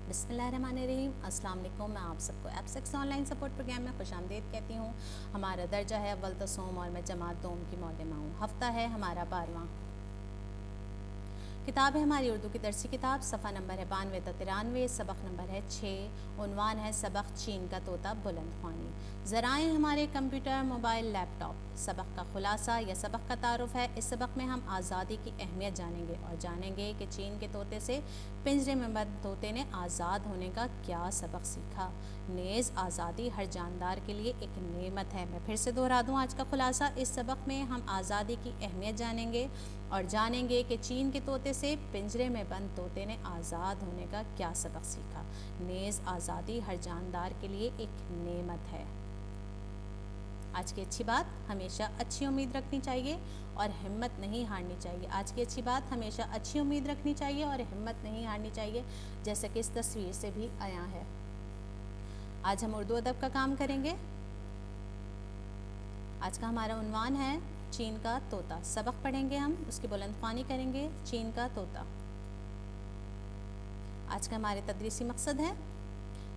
बिस्मिल्लाहिर्रहमानिर्रहीम। अस्सलाम वालेकुम। मैं आप सबको एप्सेक्स ऑनलाइन सपोर्ट प्रोग्राम में खुशामदीद कहती हूँ। हमारा दर्जा है अव्वल तसोम और मैं जमात दोम की मौलमा हूँ। हफ्ता है हमारा 12वां। किताब है हमारी उर्दू की दरसी किताब। सफ़ा नंबर है 92-93, सबक नंबर है 6। उन्वान है सबक चीन का तोता बुलंद ख्वानी। ज़राए हमारे कंप्यूटर, मोबाइल, लैपटॉप। सबक का खुलासा या सबक का तारुफ है। इस सबक में हम आज़ादी की अहमियत जानेंगे और जानेंगे कि चीन के तोते से पिंजरे में बंद तोते ने आज़ाद होने का क्या सबक सीखा। नेज़ आज़ादी हर जानदार के लिए एक नेमत है। मैं फिर से दोहरा दूँ आज का खुलासा। इस सबक में हम आज़ादी की अहमियत जानेंगे और जानेंगे कि चीन के तोते से पिंजरे में बंद तोते ने आज़ाद होने का क्या सबक सीखा। नेज़ आज़ादी हर जानदार के लिए एक नेमत है। आज की अच्छी बात, हमेशा अच्छी उम्मीद रखनी चाहिए और हिम्मत नहीं हारनी चाहिए। आज की अच्छी बात, हमेशा अच्छी उम्मीद रखनी चाहिए और हिम्मत नहीं हारनी चाहिए, जैसे कि इस तस्वीर से भी आया है। आज हम उर्दू अदब का काम करेंगे। आज का हमारा उन्वान है चीन का तोता। सबक पढ़ेंगे हम, उसकी बुलंदख्वानी करेंगे। चीन का तोता। आज का हमारे तदरीसी मकसद है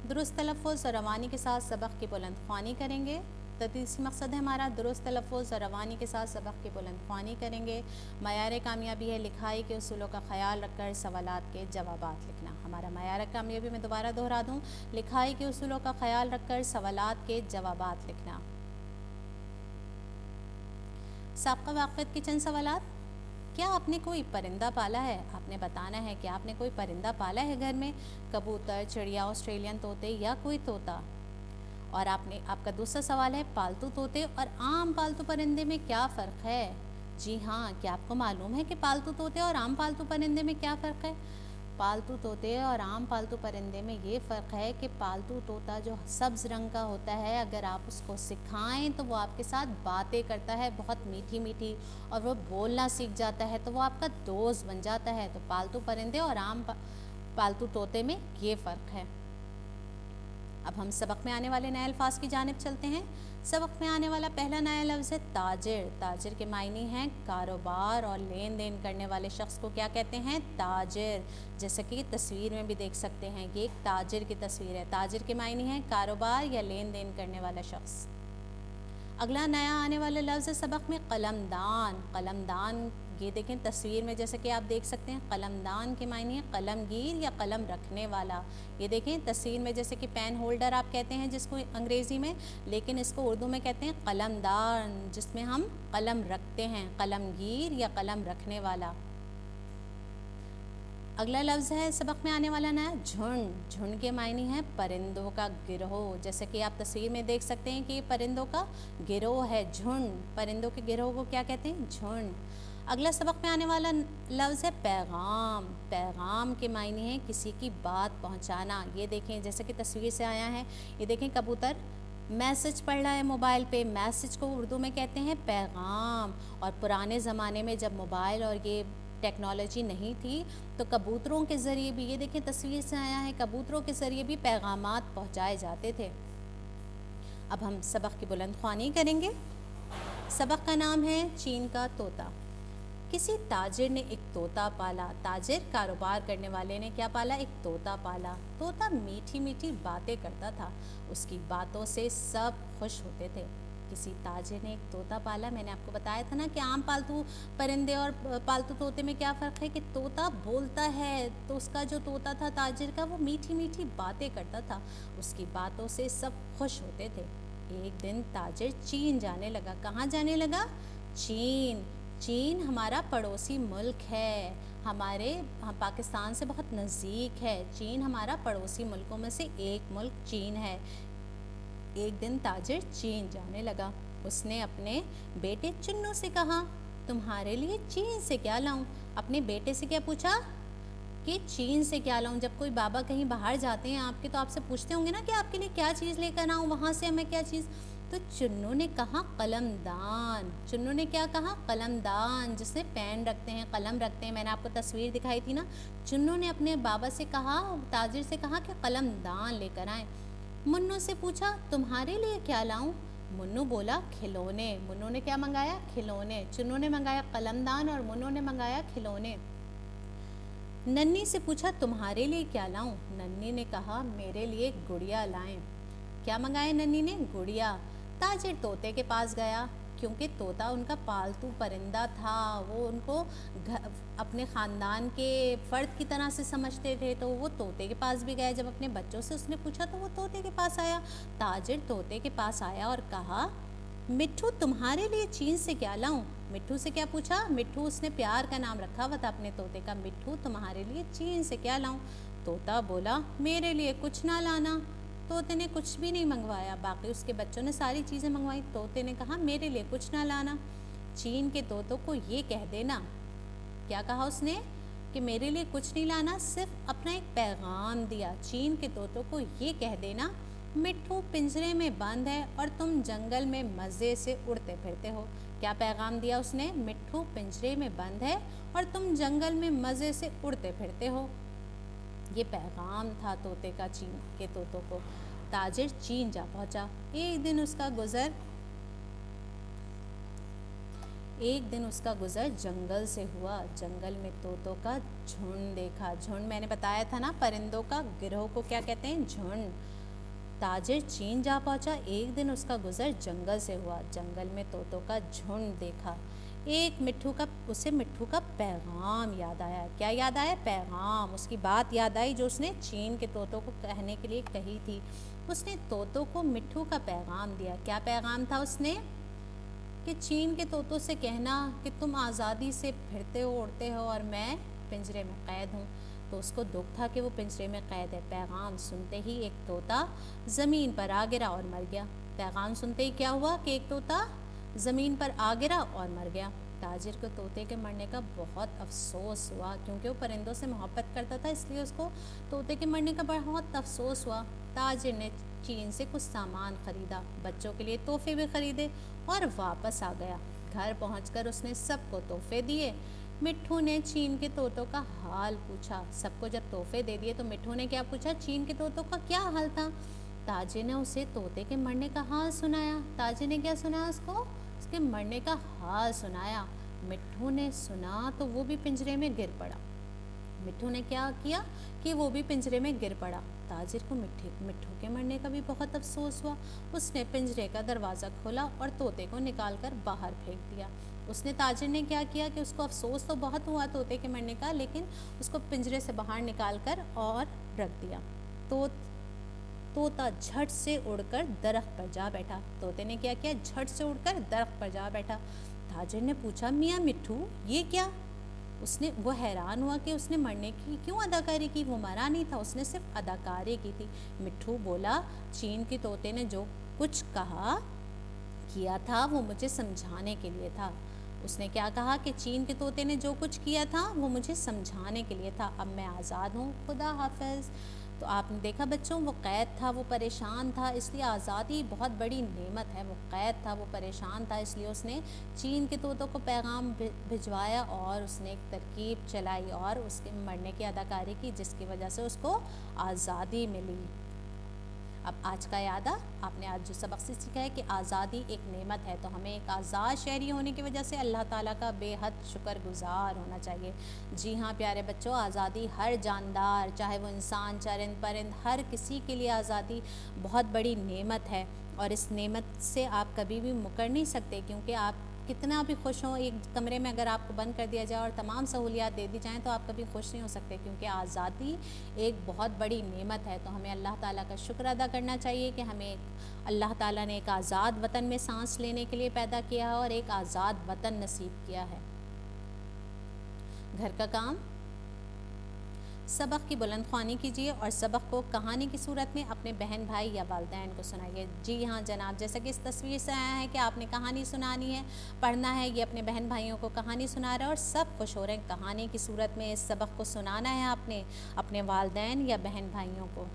दुरुस्त तलफ़्फ़ुज़ और रवानी के साथ सबक की बुलंदख्वानी करेंगे। तदरीसी मकसद है हमारा दुरुस्त तलफ़्फ़ुज़ और रवानी के साथ सबक की बुलंदख्वानी करेंगे। मयार कामयाबी है लिखाई के उसूलों का ख्याल रखकर सवालात के जवाबात लिखना। हमारा मयार कामयाबी मैं दोबारा दोहरा दूँ, लिखाई के उसूलों का ख्याल रखकर सवालात के जवाबात लिखना। साबका वाक़फ़ियत के चंद सवालात। क्या आपने कोई परिंदा पाला है? आपने बताना है कि आपने कोई परिंदा पाला है घर में। कबूतर, चिड़िया, ऑस्ट्रेलियन तोते या कोई तोता। और आपका दूसरा सवाल है पालतू तोते और आम पालतू परिंदे में क्या फ़र्क है? जी हाँ, क्या आपको मालूम है कि पालतू तोते और आम पालतू परिंदे में क्या फ़र्क है? पालतू तोते और आम पालतू परिंदे में ये फ़र्क है कि पालतू तोता जो सब्ज़ रंग का होता है, अगर आप उसको सिखाएं तो वो आपके साथ बातें करता है बहुत मीठी मीठी, और वो बोलना सीख जाता है तो वो आपका दोस्त बन जाता है। तो पालतू परिंदे और आम पालतू तोते में ये फ़र्क है। अब हम सबक में आने वाले नए अल्फाज की जानिब चलते हैं। सबक में आने वाला पहला नया लफ्ज़ है ताजिर। ताजिर के मायने हैं कारोबार और लेन देन करने वाले शख्स को क्या कहते हैं? ताजिर। जैसे कि तस्वीर में भी देख सकते हैं, ये एक ताजिर की तस्वीर है। ताजिर के मायने हैं कारोबार या लेन देन करने वाला शख्स। अगला नया आने वाला लफ्ज़ है सबक में कलमदान। कलमदान, ये देखें तस्वीर में, जैसे कि आप देख सकते हैं, कलमदान के मायने हैं कलमगीर या कलम रखने वाला। ये देखें तस्वीर में, जैसे कि पेन होल्डर आप कहते हैं जिसको अंग्रेज़ी में, लेकिन इसको उर्दू में कहते हैं कलमदान, जिसमें हम कलम रखते हैं। कलमगीर या कलम रखने वाला। अगला लफ्ज़ है सबक में आने वाला नया झुंड। झुंड के मायने हैं परिंदों का गिरोह। जैसे कि आप तस्वीर में देख सकते हैं कि ये परिंदों का गिरोह है, झुंड। परिंदों के गिरोह को क्या कहते हैं? झुंड। अगला सबक में आने वाला लफ्ज़ है पैगाम। पैगाम के मायने हैं किसी की बात पहुंचाना। ये देखें जैसे कि तस्वीर से आया है, ये देखें कबूतर मैसेज पढ़ रहा है मोबाइल पे। मैसेज को उर्दू में कहते हैं पैगाम। और पुराने ज़माने में जब मोबाइल और ये टेक्नोलॉजी नहीं थी तो कबूतरों के ज़रिए भी, ये देखें तस्वीर से आया है, कबूतरों के ज़रिए भी पैगामात पहुंचाए जाते थे। अब हम सबक की बुलंदख्वानी करेंगे। सबक का नाम है चीन का तोता। किसी ताजिर ने एक तोता पाला। ताजिर, कारोबार करने वाले ने क्या पाला? एक तोता पाला। तोता मीठी मीठी बातें करता था, उसकी बातों से सब खुश होते थे। किसी ताजिर ने एक तोता पाला। मैंने आपको बताया था ना कि आम पालतू परिंदे और पालतू तोते में क्या फ़र्क है, कि तोता बोलता है, तो उसका जो तोता था ताजिर का, वो मीठी मीठी बातें करता था, उसकी बातों से सब खुश होते थे। एक दिन ताजिर चीन जाने लगा। कहाँ जाने लगा? चीन। चीन हमारा पड़ोसी मुल्क है, हम पाकिस्तान से बहुत नज़दीक है। चीन हमारा पड़ोसी मुल्कों में से एक मुल्क चीन है। एक दिन ताजिर चीन जाने लगा। उसने अपने बेटे चुन्नू से कहा, तुम्हारे लिए चीन से क्या लाऊं? अपने बेटे से क्या पूछा कि चीन से क्या लाऊं? जब कोई बाबा कहीं बाहर जाते हैं आपके, तो आपसे पूछते होंगे ना कि आपके लिए क्या चीज़ लेकर आऊं, वहाँ से हमें क्या चीज़। तो चुन्नू ने कहा कलमदान। चुन्नू ने क्या कहा? कलमदान, जिसमें पेन रखते हैं, कलम रखते हैं। मैंने आपको तस्वीर दिखाई थी ना। चुन्नू ने अपने बाबा से कहा, ताजिर से कहा कि कलमदान लेकर आए। मुन्नू से पूछा, तुम्हारे लिए क्या लाऊं? मुन्नू बोला खिलौने। मुन्नू ने क्या मंगाया? खिलौने। चुन्नू ने मंगाया कलमदान और मुन्नू ने मंगाया खिलौने। नन्ही से पूछा तुम्हारे लिए क्या लाऊं? नन्ही ने कहा मेरे लिए गुड़िया लाएं। क्या मंगाया नन्ही ने? गुड़िया। ताजिर तोते के पास गया, क्योंकि तोता उनका पालतू परिंदा था, वो उनको अपने ख़ानदान के फ़र्द की तरह से समझते थे, तो वो तोते के पास भी गया। जब अपने बच्चों से उसने पूछा तो वो तोते के पास आया। ताजिर तोते के पास आया और कहा मिट्ठू तुम्हारे लिए चीन से क्या लाऊं? मिट्ठू से क्या पूछा? मिट्ठू उसने प्यार का नाम रखा हुआ था अपने तोते का। मिट्ठू तुम्हारे लिए चीन से क्या लाऊं? तोता बोला मेरे लिए कुछ ना लाना। तोते ने कुछ भी नहीं मंगवाया। बाकी उसके बच्चों ने सारी चीज़ें मंगवाई। तोते ने कहा मेरे लिए कुछ ना लाना। चीन के तोतों को ये कह देना। क्या कहा उसने? कि मेरे लिए कुछ नहीं लाना, सिर्फ अपना एक पैगाम दिया। चीन के तोतों को ये कह देना मिट्ठू पिंजरे में बंद है और तुम जंगल में मज़े से उड़ते फिरते हो। क्या पैगाम दिया उसने? मिट्ठू पिंजरे में बंद है और तुम जंगल में मज़े से उड़ते फिरते हो। ये पैगाम था तोते का चीन के तोतों को। ताजिर चीन जा पहुंचा। एक दिन उसका गुज़र जंगल से हुआ। जंगल में तोतों का झुंड देखा। झुंड मैंने बताया था ना, परिंदों का गिरोह को क्या कहते हैं? झुंड। ताजिर चीन जा पहुंचा। एक दिन उसका गुज़र जंगल से हुआ। जंगल में तोतों का झुंड देखा। उसे मिट्ठू का पैगाम याद आया। क्या याद आया? पैगाम। उसकी बात याद आई जो उसने चीन के तोतों को कहने के लिए कही थी। उसने तोतों को मिट्ठू का पैगाम दिया। क्या पैगाम था उसने? कि चीन के तोतों से कहना कि तुम आज़ादी से फिरते हो, उड़ते हो और मैं पिंजरे में क़ैद हूँ। तो उसको दुख था कि वो पिंजरे में क़ैद है। पैगाम सुनते ही एक तोता ज़मीन पर आ गिरा और मर गया। पैगाम सुनते ही क्या हुआ कि एक तोता ज़मीन पर आ गिरा और मर गया। ताजिर को तोते के मरने का बहुत अफसोस हुआ, क्योंकि वो परिंदों से मोहब्बत करता था, इसलिए उसको तोते के मरने का बहुत अफसोस हुआ। ताजिर ने चीन से कुछ सामान ख़रीदा, बच्चों के लिए तोहफे भी ख़रीदे और वापस आ गया। घर पहुंचकर उसने सबको तोहफे दिए। मिट्ठू ने चीन के तोतों का हाल पूछा। सबको जब तोहफे दे दिए तो मिट्ठू ने क्या पूछा? चीन के तोतों का क्या हाल था? ताजिर ने उसे तोते के मरने का हाल सुनाया। ताजिर ने क्या सुनाया उसको? उसके मरने का हाल सुनाया। मिट्ठू ने सुना तो वो भी पिंजरे में गिर पड़ा। मिट्ठू ने क्या किया कि वो भी पिंजरे में गिर पड़ा। ताजिर को मिट्ठू के मरने का भी बहुत अफसोस हुआ। उसने पिंजरे का दरवाज़ा खोला और तोते को निकाल कर बाहर फेंक दिया। ताजिर ने क्या किया कि उसको अफसोस तो बहुत हुआ तोते के मरने का, लेकिन उसको पिंजरे से बाहर निकाल कर और रख दिया। तोता झट से उड़कर दरख्त पर जा बैठा। तोते ने क्या किया? झट से उड़कर दरख्त पर जा बैठा। ताजिर ने पूछा मियाँ मिट्ठू ये क्या? वो हैरान हुआ कि उसने मरने की क्यों अदाकारी की। वो मरा नहीं था, उसने सिर्फ अदाकारी की थी। मिट्ठू बोला चीन के तोते ने जो कुछ किया था वो मुझे समझाने के लिए था। उसने क्या कहा कि चीन के तोते ने जो कुछ किया था वो मुझे समझाने के लिए था। अब मैं आज़ाद हूँ, खुदा हाफ़िज़। तो आपने देखा बच्चों, वो क़ैद था, वो परेशान था, इसलिए आज़ादी बहुत बड़ी नेमत है। वो क़ैद था, वो परेशान था, इसलिए उसने चीन के तोतों को पैगाम भिजवाया और उसने एक तरकीब चलाई और उसके मरने की अदाकारी की, जिसकी वजह से उसको आज़ादी मिली। अब आज का याद आपने आज जो सबक से सीखा है कि आज़ादी एक नेमत है, तो हमें एक आज़ाद शहरी होने की वजह से अल्लाह ताला का बेहद शुक्रगुज़ार होना चाहिए। जी हाँ प्यारे बच्चों, आज़ादी हर जानदार, चाहे वो इंसान, चरिंद परिंद, हर किसी के लिए आज़ादी बहुत बड़ी नेमत है और इस नेमत से आप कभी भी मुकर नहीं सकते, क्योंकि आप कितना भी खुश हों, एक कमरे में अगर आपको बंद कर दिया जाए और तमाम सहूलियात दे दी जाएँ तो आप कभी खुश नहीं हो सकते, क्योंकि आज़ादी एक बहुत बड़ी नेमत है। तो हमें अल्लाह ताला का शुक्र अदा करना चाहिए कि हमें अल्लाह ताला ने एक आज़ाद वतन में सांस लेने के लिए पैदा किया है और एक आज़ाद वतन नसीब किया है। घर का काम, सबक की बुलंदख्वानी कीजिए और सबक को कहानी की सूरत में अपने बहन भाई या वालिदैन को सुनाइए। जी हाँ जनाब, जैसा कि इस तस्वीर से आया है कि आपने कहानी सुनानी है, पढ़ना है, ये अपने बहन भाइयों को कहानी सुना रहे हैं और सब खुश हो रहे हैं। कहानी की सूरत में इस सबक को सुनाना है आपने अपने वालिदैन या बहन भाइयों को।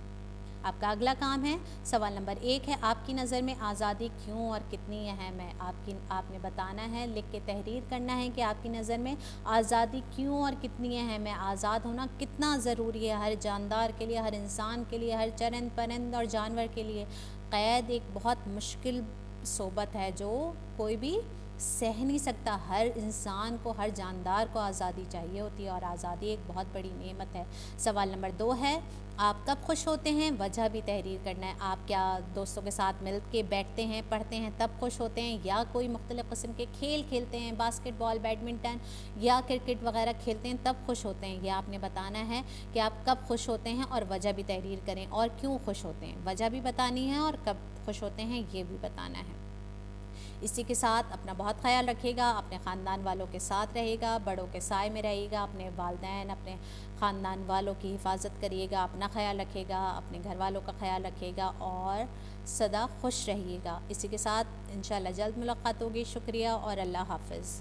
आपका अगला काम है, सवाल नंबर 1 है, आपकी नज़र में आज़ादी क्यों और कितनी अहम है? आपने बताना है, लिख के तहरीर करना है कि आपकी नज़र में आज़ादी क्यों और कितनी अहम है, आज़ाद होना कितना ज़रूरी है हर जानदार के लिए, हर इंसान के लिए, हर चरिंद परिंद और जानवर के लिए। क़ैद एक बहुत मुश्किल सोबत है जो कोई भी सह नहीं सकता। हर इंसान को, हर जानदार को आज़ादी चाहिए होती है और आज़ादी एक बहुत बड़ी नेमत है। सवाल नंबर 2 है, आप कब खुश होते हैं? वजह भी तहरीर करना है। आप क्या दोस्तों के साथ मिल के बैठते हैं, पढ़ते हैं, तब खुश होते हैं, या कोई मुख्तलिफ़ किस्म के खेल खेलते हैं, बास्केटबॉल, बैडमिंटन या क्रिकेट वगैरह खेलते हैं, तब खुश होते हैं? ये आपने बताना है कि आप कब खुश होते हैं और वजह भी तहरीर करें, और क्यों खुश होते हैं, वजह भी बतानी है और कब खुश होते हैं ये भी बताना है। इसी के साथ अपना बहुत ख्याल रखिएगा, अपने ख़ानदान वालों के साथ रहेगा, बड़ों के साए में रहेगा, अपने वालिदैन, अपने ख़ानदान वालों की हिफाजत करिएगा, अपना ख्याल रखिएगा, अपने घर वालों का ख्याल रखिएगा और सदा खुश रहिएगा। इसी के साथ इंशाअल्लाह जल्द मुलाकात होगी। शुक्रिया और अल्लाह हाफ़िज़।